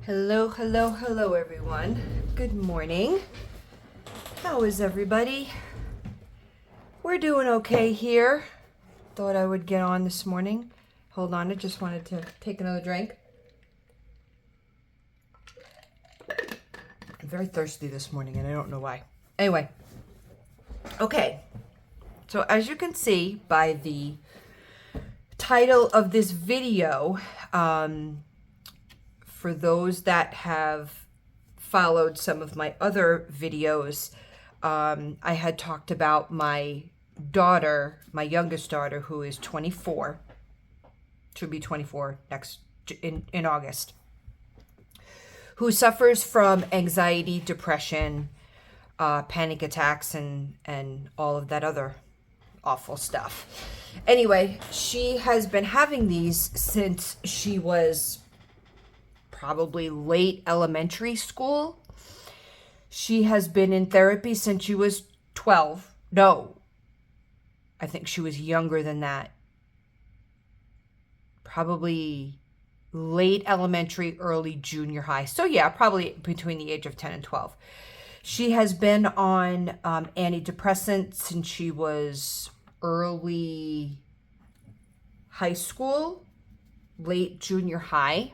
Hello, hello, hello, everyone. Good morning. How is everybody? We're doing okay here. Thought I would get on this morning. Hold on, I just wanted to take another drink. I'm very thirsty this morning, and I don't know why. Anyway, okay. So as you can see by the title of this video, for those that have followed some of my other videos, I had talked about my daughter, my youngest daughter, who is 24, should be 24 in August, who suffers from anxiety, depression, panic attacks, and all of that other awful stuff. Anyway, she has been having these since she was probably late elementary school. She has been in therapy since she was 12. No, I think she was younger than that. Probably late elementary, early junior high. So yeah, probably between the age of 10 and 12. She has been on antidepressants since she was early high school, late junior high.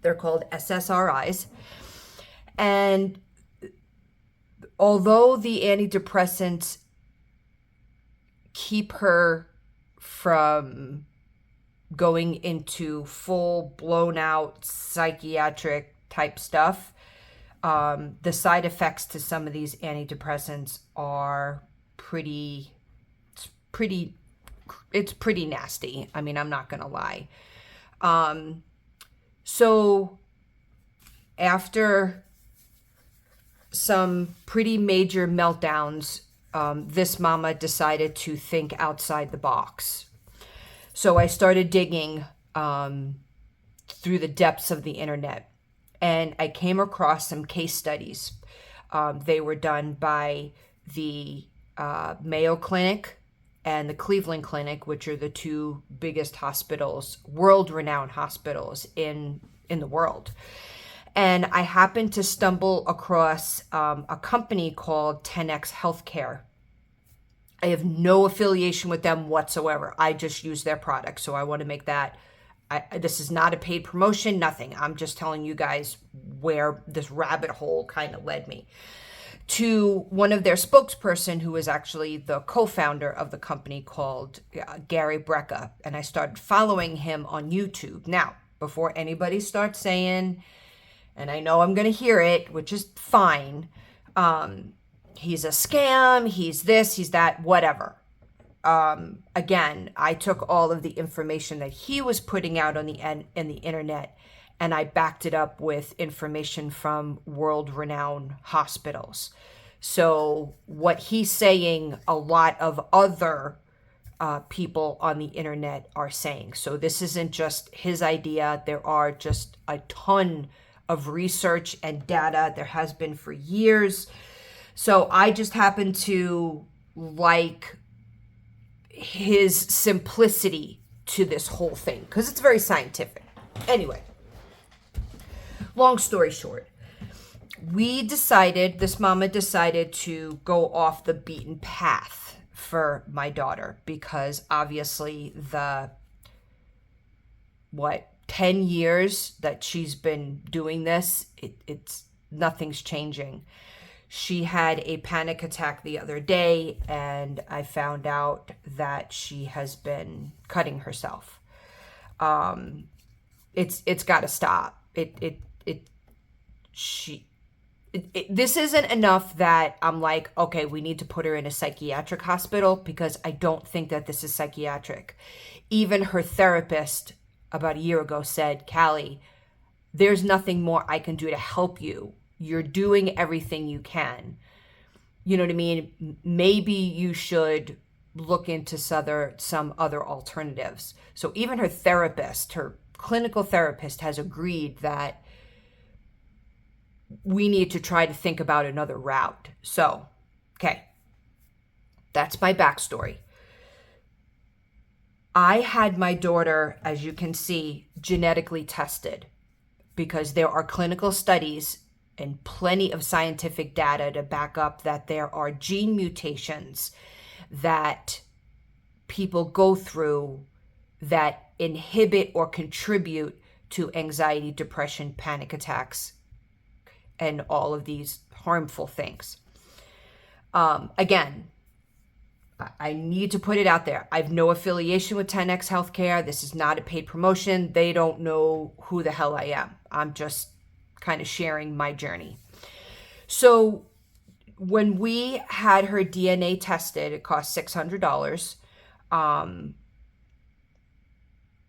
They're called SSRIs. And although the antidepressants keep her from going into full blown out psychiatric type stuff, the side effects to some of these antidepressants are it's pretty nasty. I mean, I'm not gonna lie. So after some pretty major meltdowns, this mama decided to think outside the box. So I started digging through the depths of the internet, and I came across some case studies. They were done by the Mayo Clinic and the Cleveland Clinic, which are the two biggest hospitals, world-renowned hospitals in the world. And I happened to stumble across a company called 10X Healthcare. I have no affiliation with them whatsoever. I just use their product. So I want to make that, this is not a paid promotion, nothing. I'm just telling you guys where this rabbit hole kind of led me to one of their spokesperson, who is actually the co-founder of the company, called Gary Brecka. And I started following him on YouTube. Now, before anybody starts saying, and I know I'm going to hear it, which is fine, he's a scam, he's this, he's that, whatever. Again, I took all of the information that he was putting out on in the internet, and I backed it up with information from world-renowned hospitals. So what he's saying, a lot of other people on the internet are saying. So this isn't just his idea. There are just a ton of research and data. There has been for years. So I just happen to like his simplicity to this whole thing because it's very scientific. Anyway, long story short, this mama decided to go off the beaten path for my daughter, because obviously 10 years that she's been doing this, it's nothing's changing. She had a panic attack the other day, and I found out that she has been cutting herself. It's got to stop. This isn't enough that I'm like, okay, we need to put her in a psychiatric hospital, because I don't think that this is psychiatric. Even her therapist about a year ago said, Callie, there's nothing more I can do to help you. You're doing everything you can. You know what I mean? Maybe you should look into some other alternatives. So even her therapist, her clinical therapist, has agreed that we need to try to think about another route. So, okay, that's my backstory. I had my daughter, as you can see, genetically tested. because there are clinical studies and plenty of scientific data to back up that there are gene mutations that people go through that inhibit or contribute to anxiety, depression, panic attacks, and all of these harmful things. Again, I need to put it out there. I have no affiliation with 10X Healthcare. This is not a paid promotion. They don't know who the hell I am. I'm just kind of sharing my journey. So when we had her DNA tested, it cost $600.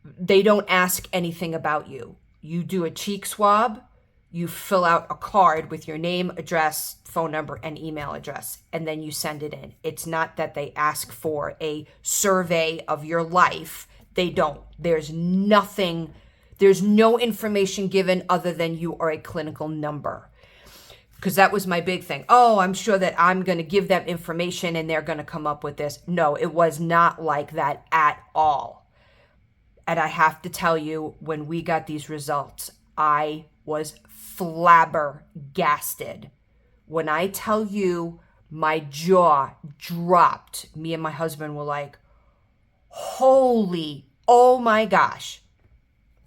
They don't ask anything about you. You do a cheek swab, you fill out a card with your name, address, phone number, and email address, and then you send it in. It's not that they ask for a survey of your life. They don't. There's nothing, there's no information given other than you are a clinical number. Because that was my big thing. Oh, I'm sure that I'm going to give them information and they're going to come up with this. No, it was not like that at all. And I have to tell you, when we got these results, I was flabbergasted. When I tell you my jaw dropped, me and my husband were like, holy, oh my gosh.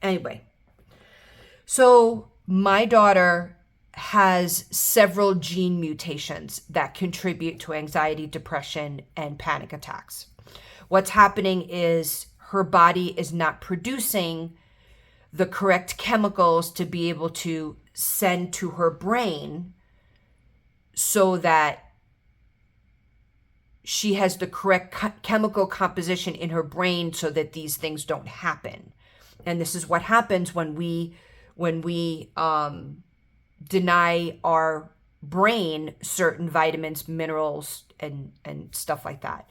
Anyway, so my daughter has several gene mutations that contribute to anxiety, depression, and panic attacks. What's happening is her body is not producing the correct chemicals to be able to send to her brain so that she has the correct chemical composition in her brain so that these things don't happen. And this is what happens when we deny our brain certain vitamins, minerals, and stuff like that.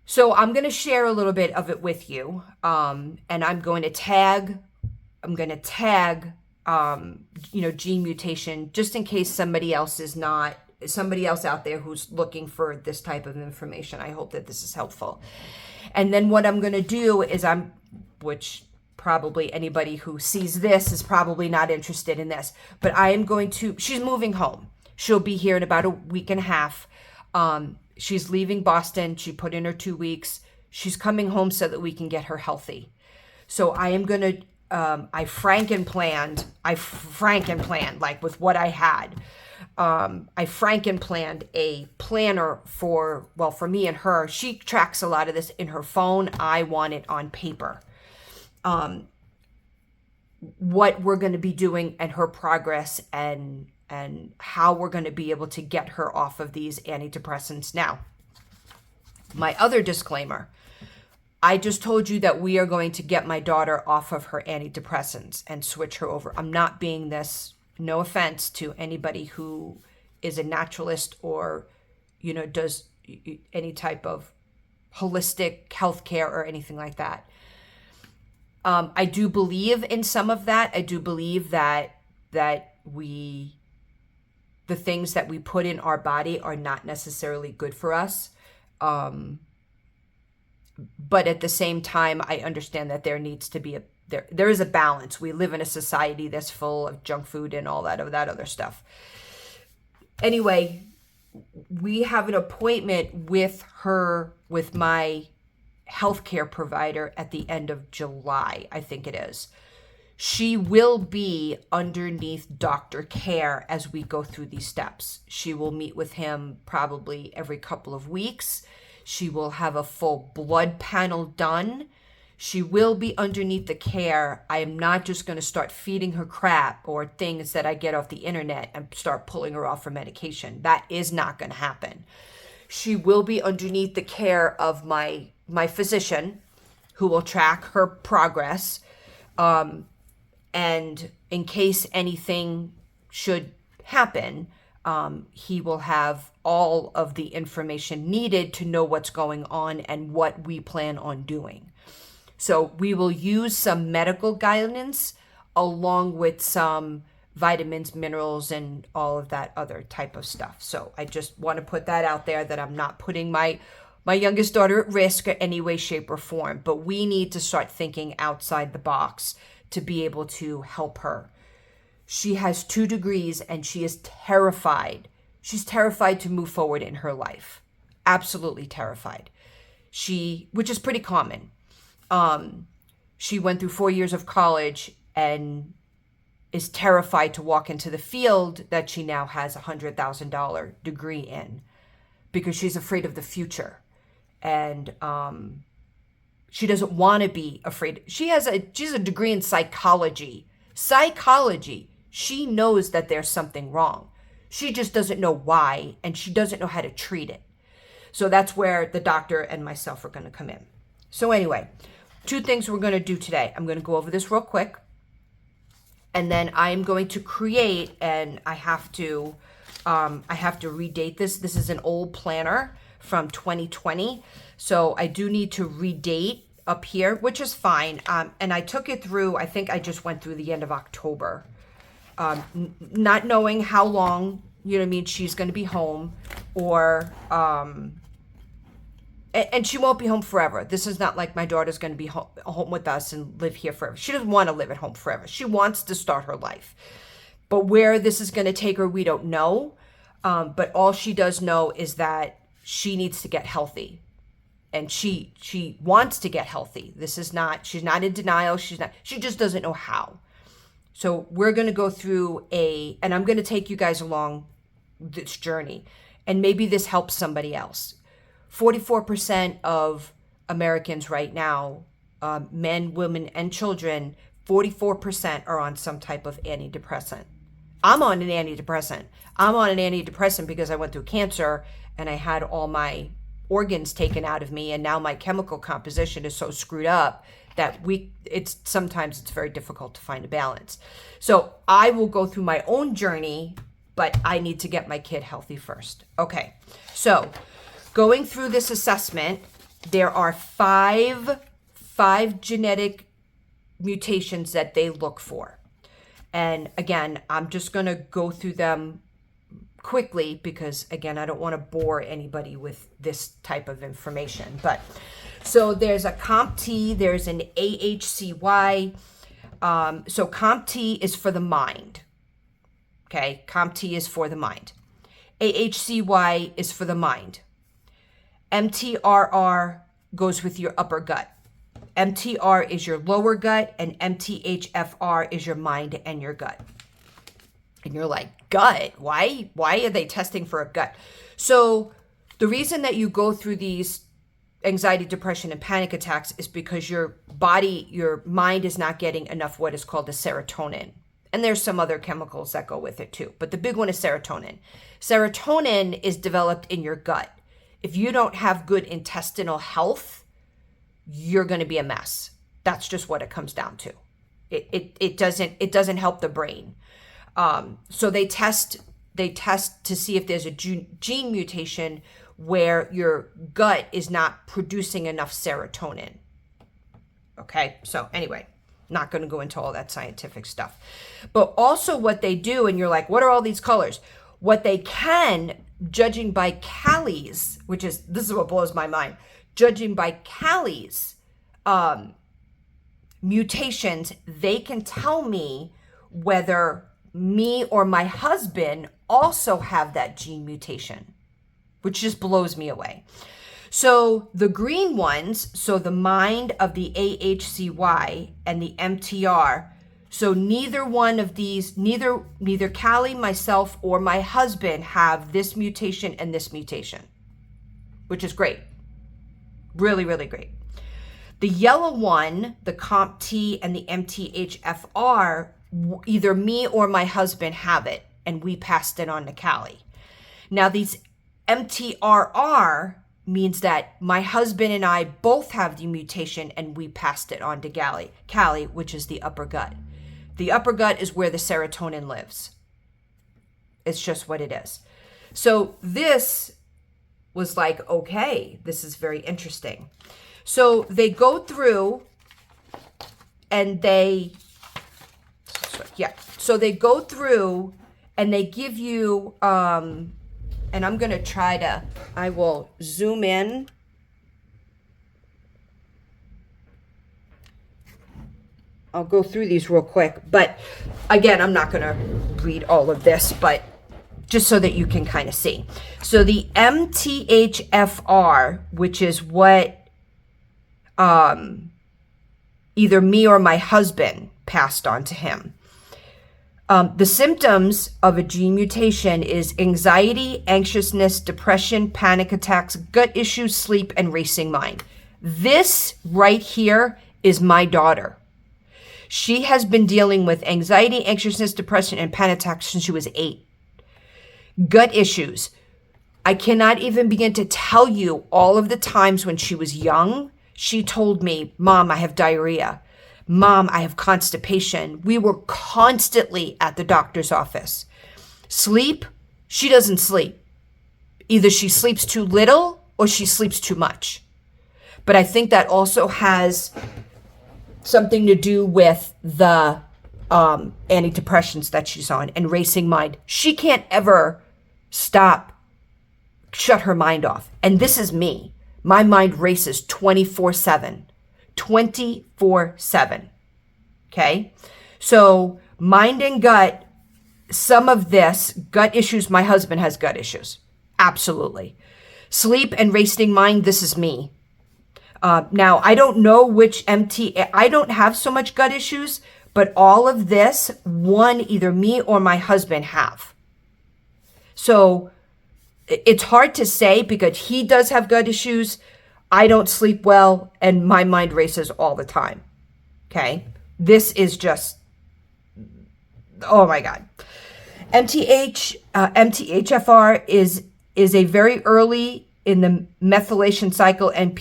So I'm going to share a little bit of it with you, and I'm going to tag, gene mutation, just in case somebody else out there who's looking for this type of information. I hope that this is helpful. And then what I'm going to do is which probably anybody who sees this is probably not interested in this, but she's moving home. She'll be here in about a week and a half. She's leaving Boston. She put in her 2 weeks. She's coming home so that we can get her healthy. So I am going to, I frankenplanned like with what I had. I frankenplanned a planner for me and her. She tracks a lot of this in her phone. I want it on paper. What we're going to be doing and her progress and how we're going to be able to get her off of these antidepressants. Now, my other disclaimer, I just told you that we are going to get my daughter off of her antidepressants and switch her over. I'm not being this, no offense to anybody who is a naturalist or, does any type of holistic healthcare or anything like that. I do believe in some of that. I do believe that the things that we put in our body are not necessarily good for us. But at the same time, I understand that there needs to be there is a balance. We live in a society that's full of junk food and all that other stuff. Anyway, we have an appointment with my healthcare provider at the end of July, I think it is. She will be underneath doctor care as we go through these steps. She will meet with him probably every couple of weeks. She will have a full blood panel done. She will be underneath the care. I am not just going to start feeding her crap or things that I get off the internet and start pulling her off her medication. That is not going to happen. She will be underneath the care of my physician, who will track her progress. And in case anything should happen, he will have all of the information needed to know what's going on and what we plan on doing. So we will use some medical guidance along with some vitamins, minerals, and all of that other type of stuff. So I just want to put that out there, that I'm not putting my youngest daughter at risk in any way, shape, or form. But we need to start thinking outside the box to be able to help her. She has 2 degrees and she is terrified. She's terrified to move forward in her life. Absolutely terrified. Which is pretty common. She went through 4 years of college and is terrified to walk into the field that she now has a $100,000 degree in because she's afraid of the future. And she doesn't want to be afraid. She's a degree in psychology. Psychology. She knows that there's something wrong. She just doesn't know why, and she doesn't know how to treat it. So that's where the doctor and myself are going to come in. So anyway, 2 things we're going to do today. I'm going to go over this real quick, and then I'm going to create, and I have to redate this. This is an old planner from 2020, so I do need to redate up here, which is fine. And I took it through, I think I just went through the end of October, not knowing how long, you know what I mean, she's going to be home, or and she won't be home forever. This is not like my daughter's going to be home with us and live here forever. She doesn't want to live at home forever. She wants to start her life. But where this is going to take her, we don't know. But all she does know is that she needs to get healthy. And she wants to get healthy. She's not in denial. She just doesn't know how. So we're going to go through and I'm going to take you guys along this journey. And maybe this helps somebody else. 44% of Americans right now, men, women, and children, 44% are on some type of antidepressant. I'm on an antidepressant. I'm on an antidepressant because I went through cancer and I had all my organs taken out of me, and now my chemical composition is so screwed up that sometimes it's very difficult to find a balance. So I will go through my own journey, but I need to get my kid healthy first. Okay, so going through this assessment, there are five genetic mutations that they look for. And again, I'm just going to go through them quickly because, again, I don't want to bore anybody with this type of information. But so there's a COMT, there's an AHCY. So COMT is for the mind. Okay, COMT is for the mind. AHCY is for the mind. MTRR goes with your upper gut. MTR is your lower gut, and MTHFR is your mind and your gut. And you're like, gut? Why are they testing for a gut? So the reason that you go through these anxiety, depression, and panic attacks is because your mind is not getting enough what is called the serotonin. And there's some other chemicals that go with it too. But the big one is serotonin. Serotonin is developed in your gut. If you don't have good intestinal health, you're going to be a mess. That's just what it comes down to. It doesn't help the brain. So they test to see if there's a gene mutation where your gut is not producing enough serotonin. Okay, so anyway, not going to go into all that scientific stuff. But also what they do, and you're like, what are all these colors? What they can, judging by Callie's, this is what blows my mind, judging by Callie's mutations, they can tell me whether me or my husband also have that gene mutation, which just blows me away. So the green ones, so the mind of the AHCY and the MTR, so neither one of these, neither Callie, myself, or my husband have this mutation and this mutation, which is great. Really, really great. The yellow one, the COMT and the MTHFR, either me or my husband have it, and we passed it on to Callie. Now, these MTRR means that my husband and I both have the mutation, and we passed it on to Callie, which is the upper gut. The upper gut is where the serotonin lives. It's just what it is. So this was like, okay, this is very interesting. So they go through and so they go through and they give you, and I'm going to I will zoom in. I'll go through these real quick. But again, I'm not going to read all of this, but just so that you can kind of see. So the MTHFR, which is what either me or my husband passed on to him. The symptoms of a gene mutation is anxiety, anxiousness, depression, panic attacks, gut issues, sleep, and racing mind. This right here is my daughter. She has been dealing with anxiety, anxiousness, depression, and panic attacks since she was 8. Gut issues. I cannot even begin to tell you all of the times when she was young, she told me, Mom, I have diarrhea. Mom, I have constipation. We were constantly at the doctor's office. Sleep, she doesn't sleep. Either she sleeps too little or she sleeps too much. But I think that also has something to do with the antidepressants that she's on and racing mind. She can't ever shut her mind off. And this is me. My mind races 24/7. 24/7. Okay? So mind and gut, some of this, gut issues, my husband has gut issues. Absolutely. Sleep and racing mind, this is me. Now, I don't know which I don't have so much gut issues, but all of this, either me or my husband have. So it's hard to say because he does have gut issues. I don't sleep well and my mind races all the time. Okay. This is just, oh my God. MTHFR is a very early in the methylation cycle and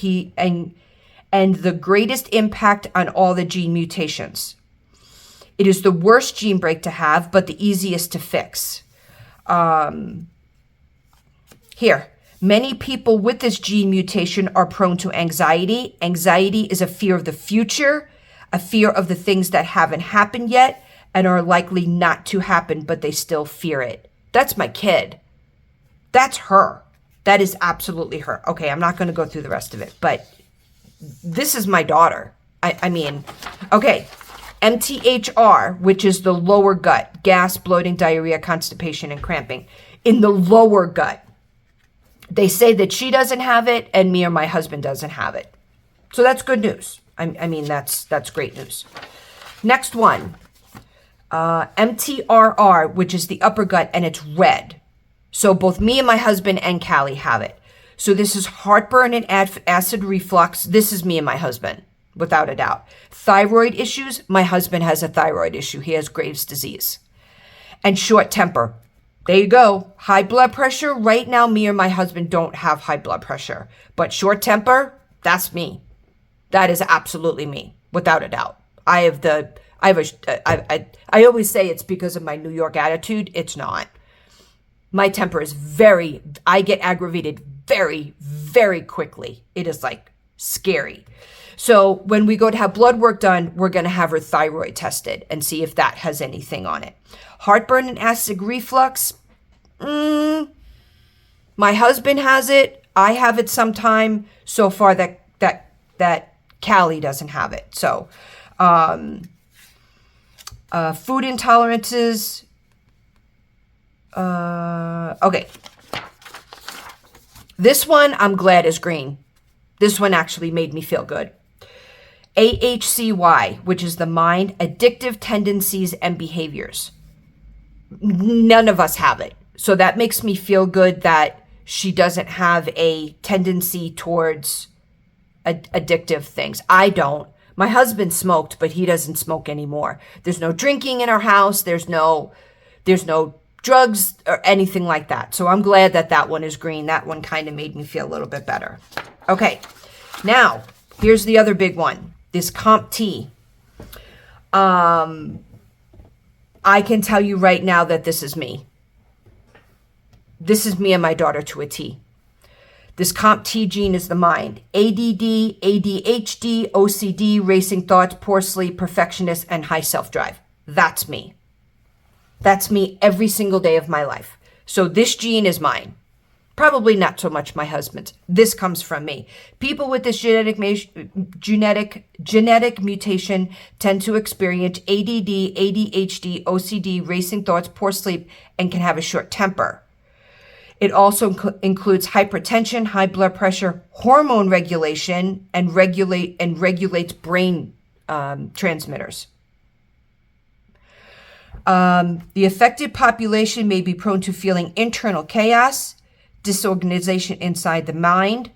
the greatest impact on all the gene mutations. It is the worst gene break to have, but the easiest to fix. Here, many people with this gene mutation are prone to anxiety. Anxiety is a fear of the future, a fear of the things that haven't happened yet and are likely not to happen, but they still fear it. That's my kid. That's her. That is absolutely her. Okay, I'm not going to go through the rest of it, but this is my daughter. I mean, okay. MTHR, which is the lower gut, gas, bloating, diarrhea, constipation, and cramping. In the lower gut. They say that she doesn't have it and me or my husband doesn't have it. So that's good news. I mean, that's great news. Next one, MTRR, which is the upper gut, and it's red. So both me and my husband and Callie have it. So this is heartburn and acid reflux. This is me and my husband, without a doubt. Thyroid issues. My husband has a thyroid issue. He has Graves' disease. And short temper. There you go. High blood pressure. Right now, me or my husband don't have high blood pressure. But short temper, that's me. That is absolutely me, without a doubt. I always say it's because of my New York attitude. It's not. My temper is I get aggravated very, very quickly. It is like scary. So when we go to have blood work done, we're going to have her thyroid tested and see if that has anything on it. Heartburn and acid reflux. My husband has it. I have it sometime. So far that Callie doesn't have it. So, food intolerances. Okay. This one I'm glad is green. This one actually made me feel good. AHCY, which is the mind, addictive tendencies and behaviors. None of us have it. So that makes me feel good that she doesn't have a tendency towards addictive things. I don't. My husband smoked, but he doesn't smoke anymore. There's no drinking in our house. There's no drugs or anything like that. So I'm glad that one is green. That one kind of made me feel a little bit better. Okay. Now, here's the other big one. This COMT. I can tell you right now that this is me. This is me and my daughter to a T. This COMT gene is the mind. ADD, ADHD, OCD, racing thoughts, poor sleep, perfectionist, and high self-drive. That's me. That's me every single day of my life. So this gene is mine. Probably not so much my husband's. This comes from me. People with this genetic mutation tend to experience ADD, ADHD, OCD, racing thoughts, poor sleep, and can have a short temper. It also includes hypertension, high blood pressure, hormone regulation, and regulates brain transmitters. The affected population may be prone to feeling internal chaos, disorganization inside the mind,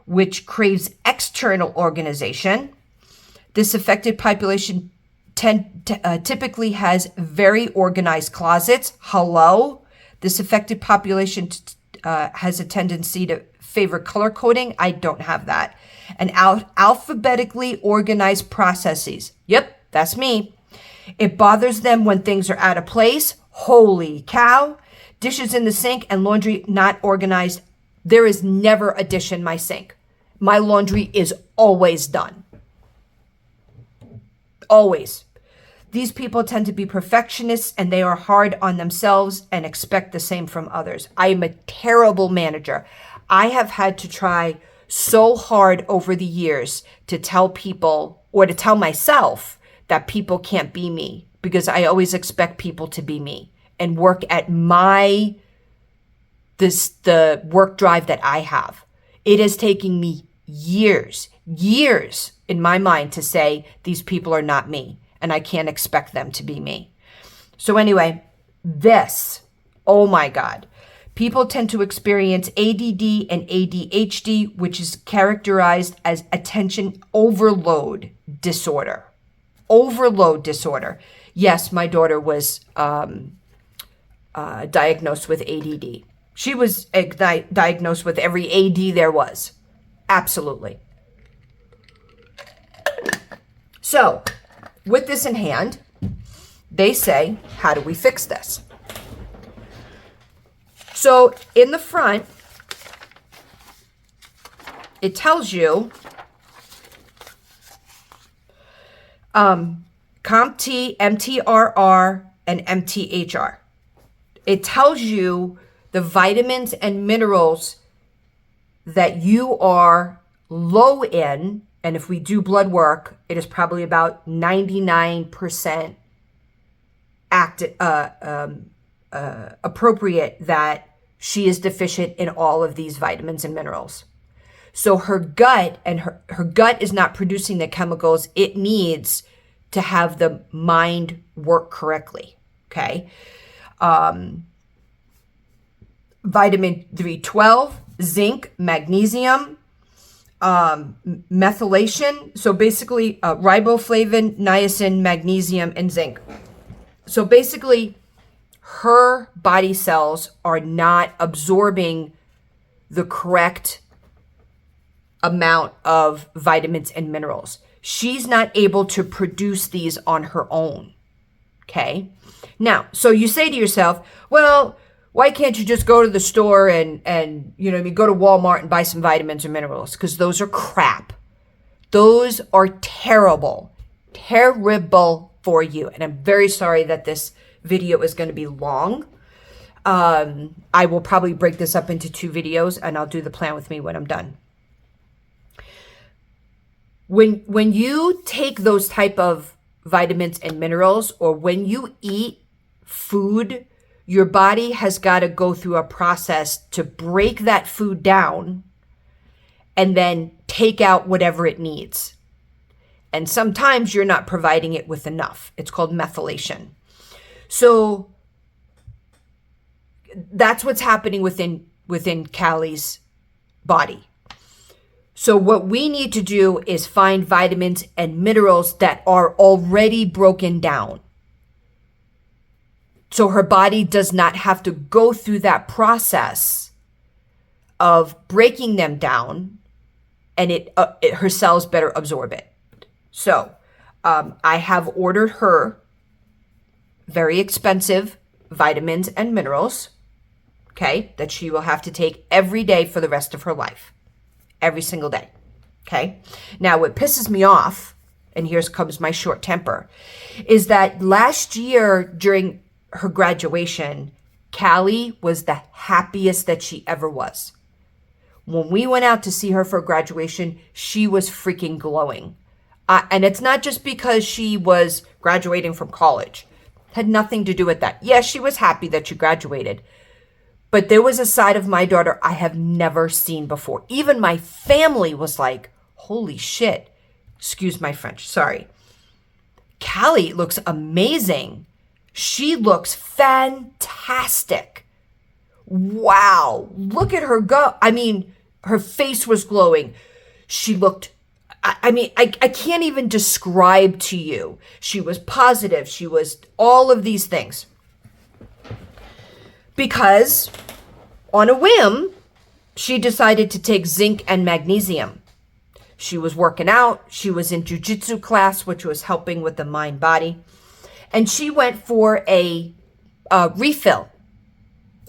which craves external organization. This affected population typically has very organized closets. Hello? This affected population has a tendency to favor color coding. I don't have that. And alphabetically organized processes. Yep, that's me. It bothers them when things are out of place. Holy cow. Dishes in the sink and laundry not organized. There is never a dish in my sink. My laundry is always done. Always. These people tend to be perfectionists and they are hard on themselves and expect the same from others. I am a terrible manager. I have had to try so hard over the years to tell people or to tell myself that people can't be me because I always expect people to be me and work at the work drive that I have. It is taking me years in my mind to say these people are not me and I can't expect them to be me. So anyway, oh my God. People tend to experience ADD and ADHD, which is characterized as attention overload disorder. Overload disorder. Yes, my daughter was diagnosed with ADD. She was diagnosed with every AD there was. Absolutely. So, with this in hand, they say, how do we fix this? So, in the front, it tells you COMT, MTRR, and MTHR. It tells you the vitamins and minerals that you are low in, and if we do blood work, it is probably about 99% appropriate that she is deficient in all of these vitamins and minerals. So her gut is not producing the chemicals it needs to have the mind work correctly. Okay. Vitamin B12, zinc, magnesium, methylation. So basically riboflavin, niacin, magnesium, and zinc. So basically her body cells are not absorbing the correct amount of vitamins and minerals. She's not able to produce these on her own. Okay. Now, so you say to yourself, well, why can't you just go to the store and go to Walmart and buy some vitamins or minerals? Because those are crap. Those are terrible for you. And I'm very sorry that this video is going to be long. I will probably break this up into 2 videos and I'll do the plan with me when I'm done. When you take those type of vitamins and minerals, or when you eat food, your body has got to go through a process to break that food down and then take out whatever it needs. And sometimes you're not providing it with enough. It's called methylation. So that's what's happening within Callie's body. So what we need to do is find vitamins and minerals that are already broken down. So her body does not have to go through that process of breaking them down, and her cells better absorb it. So I have ordered her very expensive vitamins and minerals, okay, that she will have to take every day for the rest of her life. Every single day. Okay. Now, what pisses me off, and here comes my short temper, is that last year during her graduation, Callie was the happiest that she ever was. When we went out to see her for graduation, she was freaking glowing. And it's not just because she was graduating from college. It had nothing to do with that. Yes, she was happy that she graduated. But there was a side of my daughter I have never seen before. Even my family was like, holy shit. Excuse my French, sorry. Callie looks amazing. She looks fantastic. Wow, look at her go. I mean, her face was glowing. She looked, I can't even describe to you. She was positive. She was all of these things. Because on a whim, she decided to take zinc and magnesium. She was working out. She was in jujitsu class, which was helping with the mind body. And she went for a refill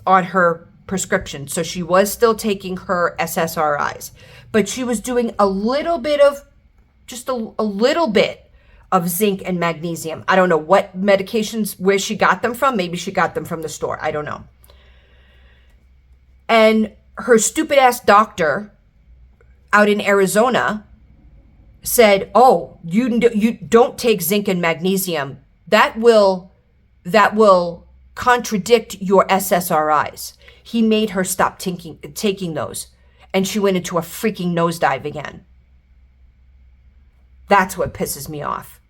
on her prescription. So she was still taking her SSRIs, but she was doing a little bit of, just a little bit of zinc and magnesium. I don't know what medications, where she got them from. Maybe she got them from the store. I don't know. And her stupid ass doctor out in Arizona said, oh, you don't take zinc and magnesium. That will contradict your SSRIs. He made her stop taking those. And she went into a freaking nosedive again. That's what pisses me off.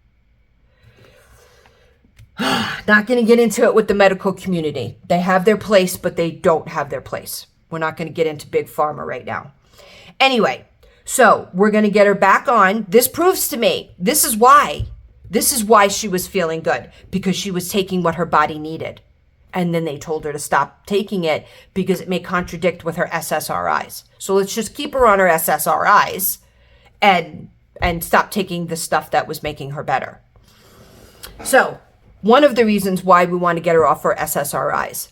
Not going to get into it with the medical community. They have their place, but they don't have their place. We're not going to get into big pharma right now. Anyway, so we're going to get her back on. This proves to me, this is why she was feeling good, because she was taking what her body needed. And then they told her to stop taking it because it may contradict with her SSRIs. So let's just keep her on her SSRIs and stop taking the stuff that was making her better. So one of the reasons why we want to get her off her SSRIs,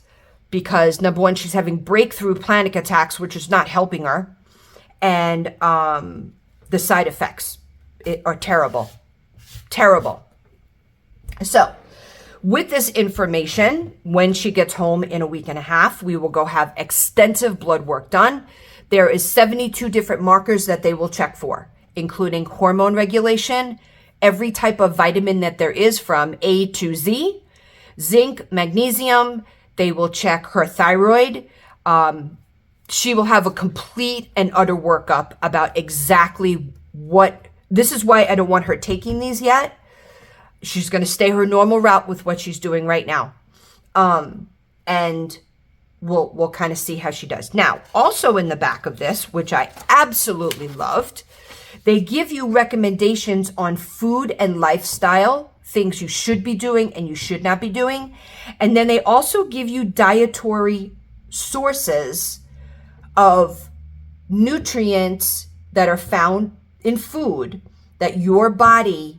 because number one, she's having breakthrough panic attacks, which is not helping her. And the side effects are terrible. Terrible. So with this information, when she gets home in a week and a half, we will go have extensive blood work done. There is 72 different markers that they will check for, including hormone regulation, every type of vitamin that there is from A to Z, zinc, magnesium. They will check her thyroid. She will have a complete and utter workup about exactly what, this is why I don't want her taking these yet. She's going to stay her normal route with what she's doing right now. And we'll kind of see how she does. Now, also in the back of this, which I absolutely loved, they give you recommendations on food and lifestyle, things you should be doing and you should not be doing. And then they also give you dietary sources of nutrients that are found in food that your body,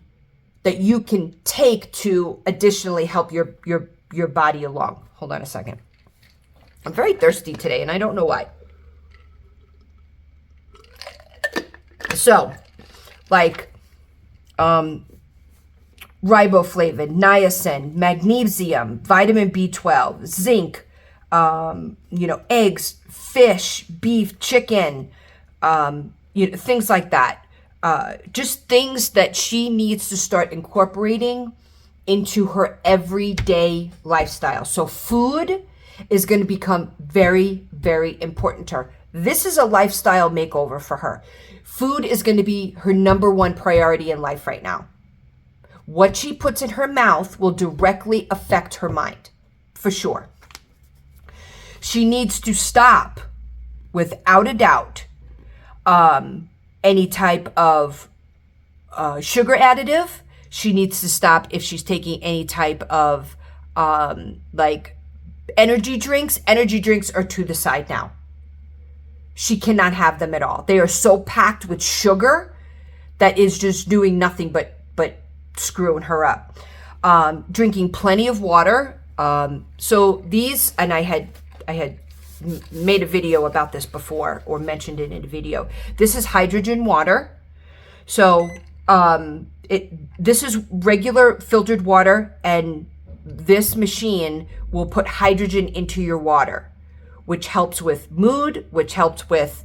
that you can take to additionally help your body along. Hold on a second. I'm very thirsty today and I don't know why. So, like, riboflavin, niacin, magnesium, vitamin B12, zinc, eggs, fish, beef, chicken, things like that. Just things that she needs to start incorporating into her everyday lifestyle. So food is going to become very, very important to her. This is a lifestyle makeover for her. Food is going to be her number one priority in life right now. What she puts in her mouth will directly affect her mind, for sure. She needs to stop, without a doubt, any type of sugar additive. She needs to stop if she's taking any type of energy drinks. Energy drinks are to the side now. She cannot have them at all. They are so packed with sugar that is just doing nothing but screwing her up. Drinking plenty of water. So these, and I had made a video about this before, or mentioned it in a video. This is hydrogen water. So this is regular filtered water, and this machine will put hydrogen into your water, which helps with mood, which helps with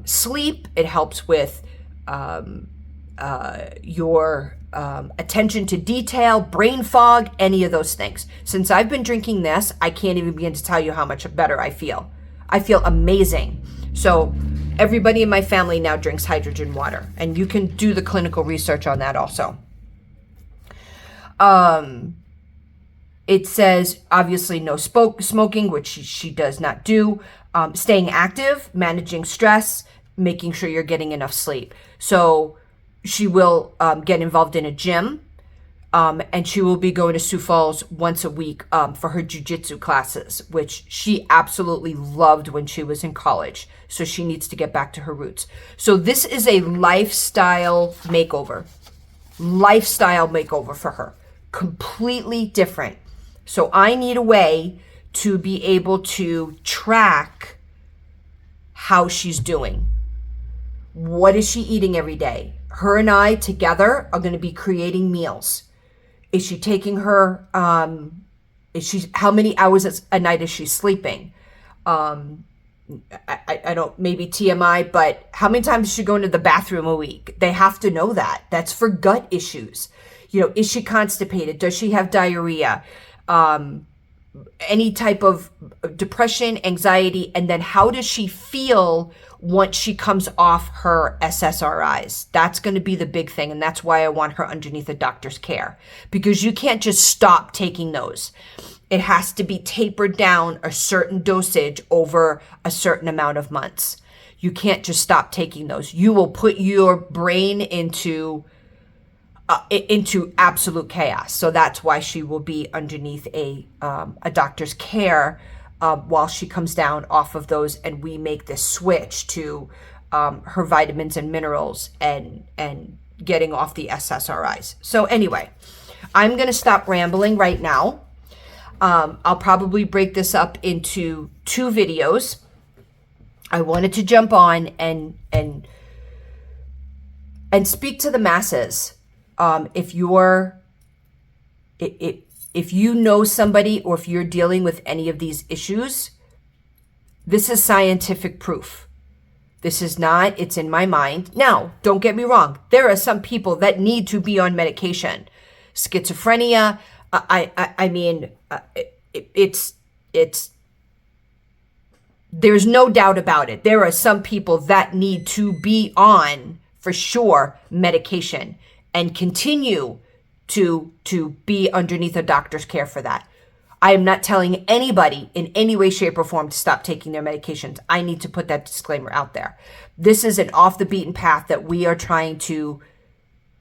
sleep. It helps with your attention to detail, brain fog, any of those things. Since I've been drinking this, I can't even begin to tell you how much better I feel. I feel amazing. So everybody in my family now drinks hydrogen water, and you can do the clinical research on that also. It says, obviously, no smoking, which she does not do. Staying active, managing stress, making sure you're getting enough sleep. So she will get involved in a gym, and she will be going to Sioux Falls once a week for her jiu-jitsu classes, which she absolutely loved when she was in college. So she needs to get back to her roots. So this is a lifestyle makeover for her. Completely different. So I need a way to be able to track how she's doing. What is she eating every day? Her and I together are going to be creating meals. Is she taking her, how many hours a night is she sleeping? I don't, maybe TMI, but how many times is she going to the bathroom a week? They have to know that. That's for gut issues. Is she constipated? Does she have diarrhea? Any type of depression, anxiety, and then how does she feel once she comes off her SSRIs? That's going to be the big thing, and that's why I want her underneath a doctor's care, because you can't just stop taking those. It has to be tapered down a certain dosage over a certain amount of months. You can't just stop taking those. You will put your brain into absolute chaos. So that's why she will be underneath a doctor's care while she comes down off of those, and we make this switch to her vitamins and minerals and getting off the SSRIs. So anyway, I'm going to stop rambling right now. I'll probably break this up into 2 videos. I wanted to jump on and speak to the masses. If you know somebody, or if you're dealing with any of these issues, this is scientific proof. This is not, it's in my mind. Now, don't get me wrong. There are some people that need to be on medication. Schizophrenia, there's no doubt about it. There are some people that need to be on, for sure, medication, and continue to be underneath a doctor's care for that. I am not telling anybody in any way, shape, or form to stop taking their medications. I need to put that disclaimer out there. This is an off the beaten path that we are trying to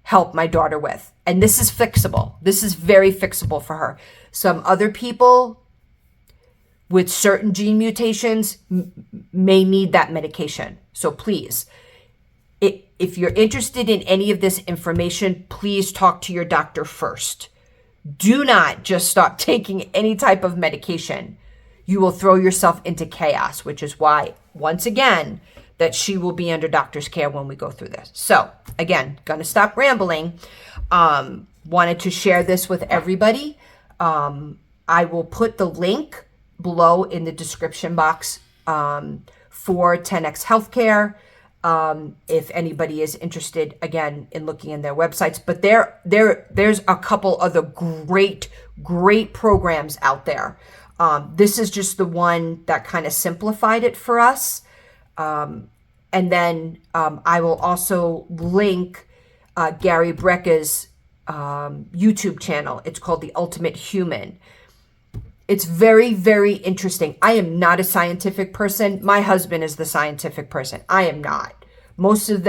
help my daughter with. And this is fixable. This is very fixable for her. Some other people with certain gene mutations may need that medication. So please, if you're interested in any of this information, please talk to your doctor first. Do not just stop taking any type of medication. You will throw yourself into chaos, which is why, once again, that she will be under doctor's care when we go through this. So again, gonna stop rambling. Wanted to share this with everybody. I will put the link below in the description box for 10X Healthcare. If anybody is interested, again, in looking in their websites. But there's a couple other great programs out there. This is just the one that kind of simplified it for us. And then I will also link Gary Brecka's YouTube channel. It's called The Ultimate Human. It's very, very interesting. I am not a scientific person. My husband is the scientific person. I am not. Most of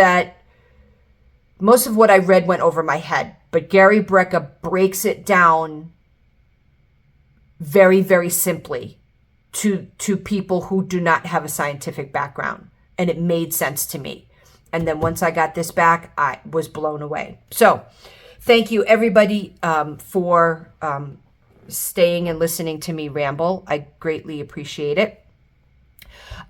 what I read went over my head, but Gary Brecka breaks it down very, very simply to people who do not have a scientific background. And it made sense to me. And then once I got this back, I was blown away. So thank you, everybody, for staying and listening to me ramble. I greatly appreciate it.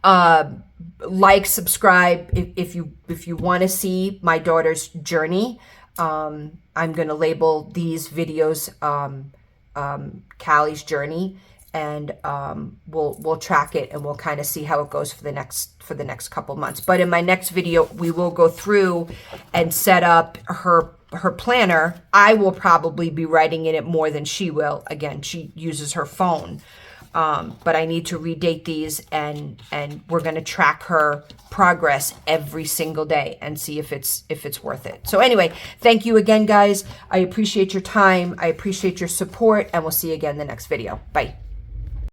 Like, subscribe if you want to see my daughter's journey. I'm going to label these videos Callie's journey, and we'll track it, and we'll kind of see how it goes for the next couple months. But in my next video, we will go through and set up her planner. I will probably be writing in it more than she will. Again, she uses her phone. But I need to redate these, and we're going to track her progress every single day and see if it's worth it. So anyway, thank you again, guys. I appreciate your time. I appreciate your support, and we'll see you again in the next video. Bye.